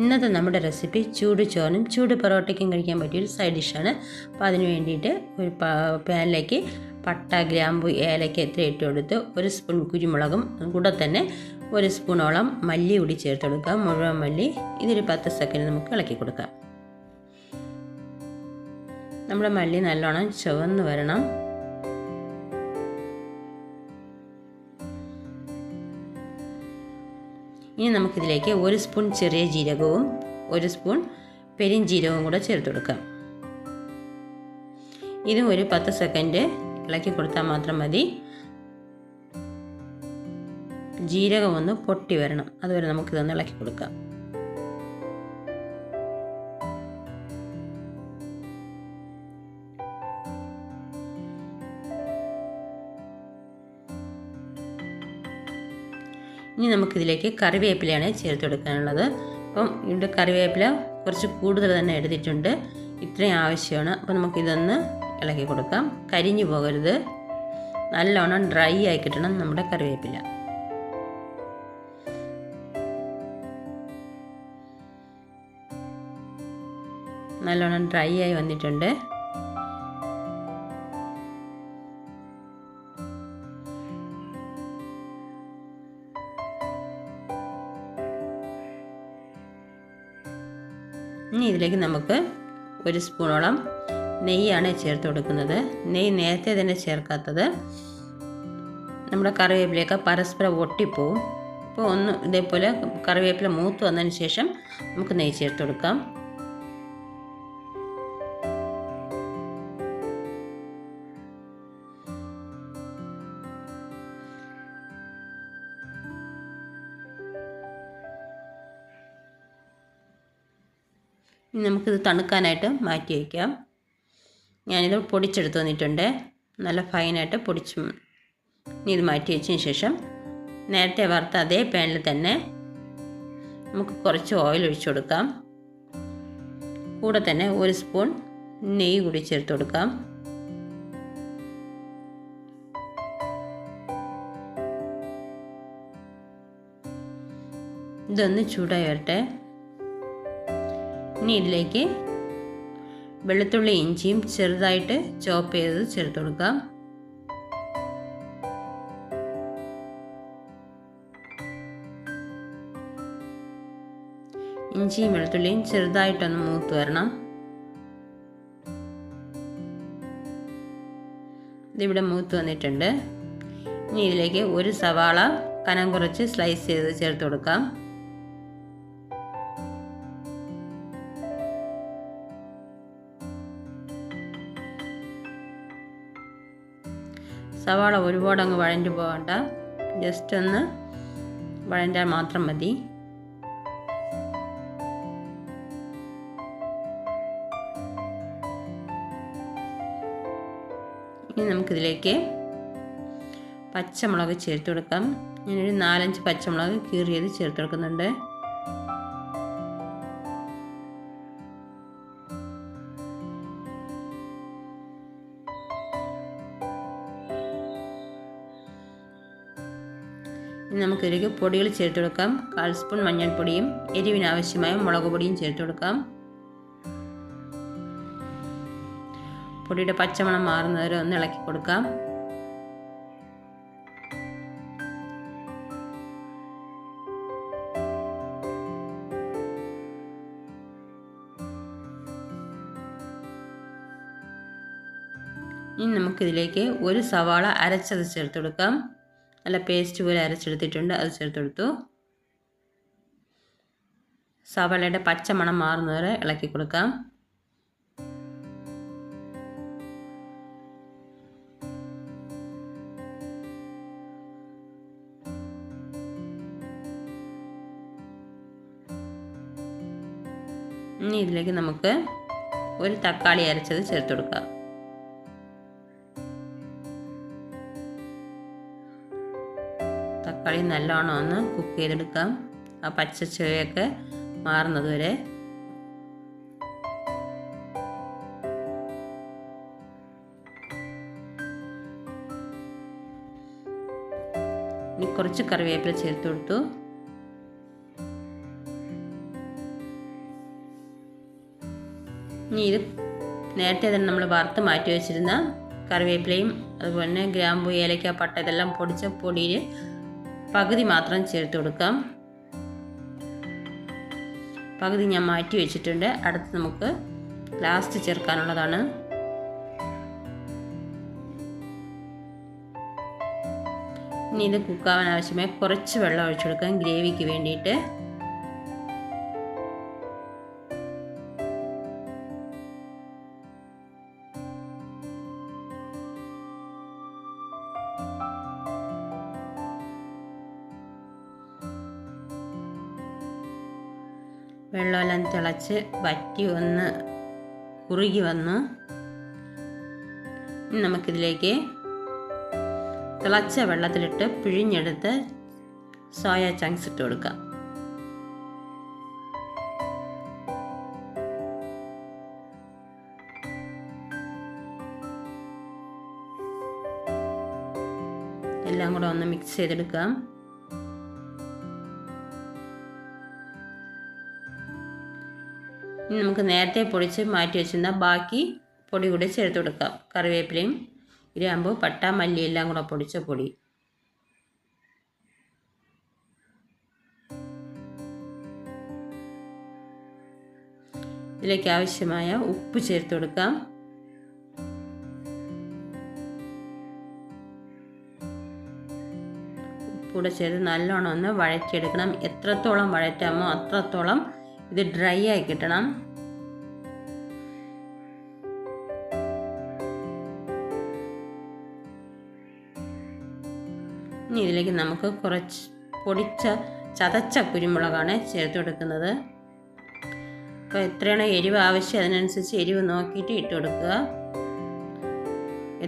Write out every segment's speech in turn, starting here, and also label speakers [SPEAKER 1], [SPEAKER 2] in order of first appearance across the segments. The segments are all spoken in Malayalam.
[SPEAKER 1] ഇന്നത്തെ നമ്മുടെ റെസിപ്പി ചൂട് ചോറിനും ചൂട് പൊറോട്ടയ്ക്കും കഴിക്കാൻ പറ്റിയൊരു സൈഡ് ഡിഷാണ്. അപ്പോൾ അതിന് വേണ്ടിയിട്ട് ഒരു പാനിലേക്ക് പട്ട, ഗ്രാമ്പു, ഏലക്ക ഇത്ര ഇട്ട് കൊടുത്ത് 1 സ്പൂൺ കുരുമുളകും കൂടെ തന്നെ 1 സ്പൂണോളം മല്ലി കൂടി ചേർത്ത് കൊടുക്കാം. മുഴുവൻ മല്ലി. ഇതൊരു 10 സെക്കൻഡ് നമുക്ക് ഇളക്കി കൊടുക്കാം. നമ്മുടെ മല്ലി നല്ലോണം ചുവന്ന് വരണം. ഇനി നമുക്കിതിലേക്ക് 1 സ്പൂൺ ചെറിയ ജീരകവും 1 സ്പൂൺ പെരിഞ്ജീരകവും കൂടെ ചേർത്ത് കൊടുക്കാം. ഇതും ഒരു 10 സെക്കൻഡ് ഇളക്കി കൊടുത്താൽ മാത്രം മതി. ജീരകം ഒന്ന് പൊട്ടി വരണം, അതുവരെ നമുക്കിതൊന്ന് ഇളക്കി കൊടുക്കാം. ഇനി നമുക്കിതിലേക്ക് കറിവേപ്പിലയാണ് ചേർത്ത് കൊടുക്കാനുള്ളത്. അപ്പം ഇവിടെ കറിവേപ്പില കുറച്ച് കൂടുതൽ തന്നെ എടുത്തിട്ടുണ്ട്. ഇത്രയും ആവശ്യമാണ്. അപ്പോൾ നമുക്കിതൊന്ന് ഇളക്കി കൊടുക്കാം. കരിഞ്ഞു പോകരുത്, നല്ലോണം ഡ്രൈ ആയി കിട്ടണം നമ്മുടെ കറിവേപ്പില. നല്ലോണം ഡ്രൈ ആയി വന്നിട്ടുണ്ട്. ഇനി ഇതിലേക്ക് നമുക്ക് 1 സ്പൂണോളം നെയ്യാണ് ചേർത്ത് കൊടുക്കുന്നത്. നെയ്യ് നേരത്തെ തന്നെ ചേർക്കാത്തത് നമ്മുടെ കറിവേപ്പിലയൊക്കെ പരസ്പരം ഒട്ടിപ്പോവും. അപ്പോൾ ഒന്ന് ഇതേപോലെ കറിവേപ്പില മൂത്ത് വന്നതിന് ശേഷം നമുക്ക് നെയ്യ് ചേർത്ത് കൊടുക്കാം. ഇനി നമുക്കിത് തണുക്കാനായിട്ട് മാറ്റി വയ്ക്കാം. ഞാനിത് പൊടിച്ചെടുത്ത് വന്നിട്ടുണ്ട്. നല്ല ഫൈനായിട്ട് പൊടിച്ച് ഇനി ഇത് മാറ്റി വെച്ചതിന് ശേഷം നേരത്തെ വറുത്ത അതേ പാനിൽ തന്നെ നമുക്ക് കുറച്ച് ഓയിൽ ഒഴിച്ചു കൊടുക്കാം. കൂടെ തന്നെ 1 സ്പൂൺ നെയ്യ് കൂടി ചേർത്ത് കൊടുക്കാം. ഇതൊന്ന് ചൂടായി വരട്ടെ. ഇനി ഇതിലേക്ക് വെളുത്തുള്ളി, ഇഞ്ചിയും ചെറുതായിട്ട് ചോപ്പ് ചെയ്ത് ചേർത്ത് കൊടുക്കാം. ഇഞ്ചിയും വെളുത്തുള്ളിയും ചെറുതായിട്ടൊന്ന് മൂത്ത് വരണം. ഇതിവിടെ മൂത്ത് വന്നിട്ടുണ്ട്. ഇനി ഇതിലേക്ക് 1 സവാള കനം കുറച്ച് സ്ലൈസ് ചെയ്ത് ചേർത്ത് കൊടുക്കാം. സവാള ഒരുപാട് അങ്ങ് വഴഞ്ഞു പോകണ്ട, ജസ്റ്റ് ഒന്ന് വഴഞ്ഞാൽ മാത്രം മതി. ഇനി നമുക്കിതിലേക്ക് പച്ചമുളക് ചേർത്ത് കൊടുക്കാം. ഞാനൊരു 4-5 പച്ചമുളക് കീറിയത് ചേർത്ത് കൊടുക്കുന്നുണ്ട്. ഇനി നമുക്കിതിലേക്ക് പൊടികൾ ചേർത്ത് കൊടുക്കാം. 1/4 സ്പൂൺ മഞ്ഞൾപ്പൊടിയും എരിവിനാവശ്യമായ മുളക് പൊടിയും ചേർത്ത് കൊടുക്കാം. പൊടിയുടെ പച്ചമണം മാറുന്നവരെ ഒന്ന് ഇളക്കി കൊടുക്കാം. ഇനി നമുക്കിതിലേക്ക് 1 സവാള അരച്ചത് ചേർത്ത് കൊടുക്കാം. നല്ല പേസ്റ്റ് പോലെ അരച്ചെടുത്തിട്ടുണ്ട്, അത് ചേർത്തെടുത്തു. സവാളയുടെ പച്ചമണം മാറുന്നവരെ ഇളക്കി കൊടുക്കാം. ഇനി ഇതിലേക്ക് നമുക്ക് 1 തക്കാളി അരച്ചത് ചേർത്ത് കൊടുക്കാം. തക്കാളി നല്ലോണം ഒന്ന് കുക്ക് ചെയ്തെടുക്കാം, ആ പച്ച ചുവയൊക്കെ മാറുന്നത് വരെ. ഇനി കുറച്ച് കറിവേപ്പില ചേർത്ത് കൊടുത്തു. ഇനി ഇത് നേരത്തെ തന്നെ നമ്മൾ വറുത്ത് മാറ്റി വെച്ചിരുന്ന കറിവേപ്പിലയും അതുപോലെ തന്നെ ഗ്രാമ്പു, ഏലക്ക, പട്ട ഇതെല്ലാം പൊടിച്ച പൊടിയിൽ പകുതി മാത്രം ചേർത്ത് കൊടുക്കാം. പകുതി ഞാൻ മാറ്റി വെച്ചിട്ടുണ്ട്. അടുത്ത് നമുക്ക് ലാസ്റ്റ് ചേർക്കാനുള്ളതാണ്. ഇനി ഇത് കുക്കാവാൻ ആവശ്യമായി കുറച്ച് വെള്ളം ഒഴിച്ചു കൊടുക്കാം ഗ്രേവിക്ക് വേണ്ടിയിട്ട്. വെള്ളമെല്ലാം തിളച്ച് വറ്റി ഒന്ന് കുറുകി വന്നു. ഇനി നമുക്കിതിലേക്ക് തിളച്ച വെള്ളത്തിലിട്ട് പിഴിഞ്ഞെടുത്ത് സോയ ചങ്ക്സ് ഇട്ട് കൊടുക്കാം. എല്ലാം കൂടെ ഒന്ന് മിക്സ് ചെയ്തെടുക്കാം. ഇനി നമുക്ക് നേരത്തെ പൊടിച്ച് മാറ്റി വെച്ചിരുന്ന ബാക്കി പൊടി കൂടി ചേർത്ത് കൊടുക്കാം. കറിവേപ്പിലയും ഗ്രാമ്പു, പട്ട, മല്ലി എല്ലാം കൂടെ പൊടിച്ച പൊടി. ഇതിലേക്ക് ആവശ്യമായ ഉപ്പ് ചേർത്ത് കൊടുക്കാം. ഉപ്പൂടെ ചേർത്ത് നല്ലോണം ഒന്ന് വഴറ്റിയെടുക്കണം. എത്രത്തോളം വഴറ്റാമോ അത്രത്തോളം ഇത് ഡ്രൈ ആയി കിട്ടണം. ഇനി ഇതിലേക്ക് നമുക്ക് കുറച്ച് ചതച്ച കുരുമുളകാണ് ചേർത്ത് കൊടുക്കുന്നത്. അപ്പോൾ എത്രയാണോ എരിവ് ആവശ്യം അതിനനുസരിച്ച് എരിവ് നോക്കിയിട്ട് ഇട്ട് കൊടുക്കുക.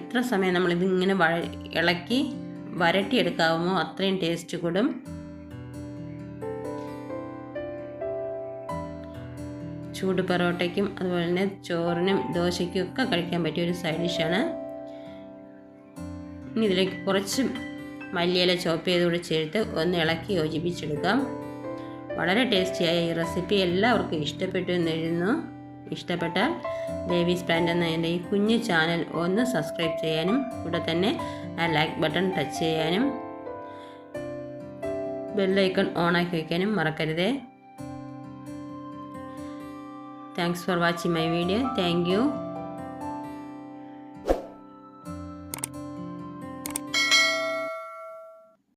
[SPEAKER 1] എത്ര സമയം നമ്മളിതിങ്ങനെ ഇളക്കി വരട്ടിയെടുക്കാവുമോ അത്രയും ടേസ്റ്റ് കൂടും. ചൂട് പൊറോട്ടയ്ക്കും അതുപോലെ തന്നെ ചോറിനും ദോശയ്ക്കും ഒക്കെ കഴിക്കാൻ പറ്റിയ ഒരു സൈഡ് ഡിഷാണ്. ഇനി ഇതിലേക്ക് കുറച്ച് മല്ലിയില ചോപ്പ് ചെയ്തുകൂടി ചേർത്ത് ഒന്ന് ഇളക്കി യോജിപ്പിച്ചെടുക്കാം. വളരെ ടേസ്റ്റിയായ ഈ റെസിപ്പി എല്ലാവർക്കും ഇഷ്ടപ്പെട്ടു എന്ന് എഴുതുന്നു. ഇഷ്ടപ്പെട്ടാൽ ദേവീസ് പ്ലാന്റ് എന്ന എൻ്റെ ഈ കുഞ്ഞു ചാനൽ ഒന്ന് സബ്സ്ക്രൈബ് ചെയ്യാനും കൂടെ തന്നെ ആ ലൈക്ക് ബട്ടൺ ടച്ച് ചെയ്യാനും ബെല്ലൈക്കൺ ഓണാക്കി വയ്ക്കാനും മറക്കരുതേ. Thanks for watching my video. Thank you.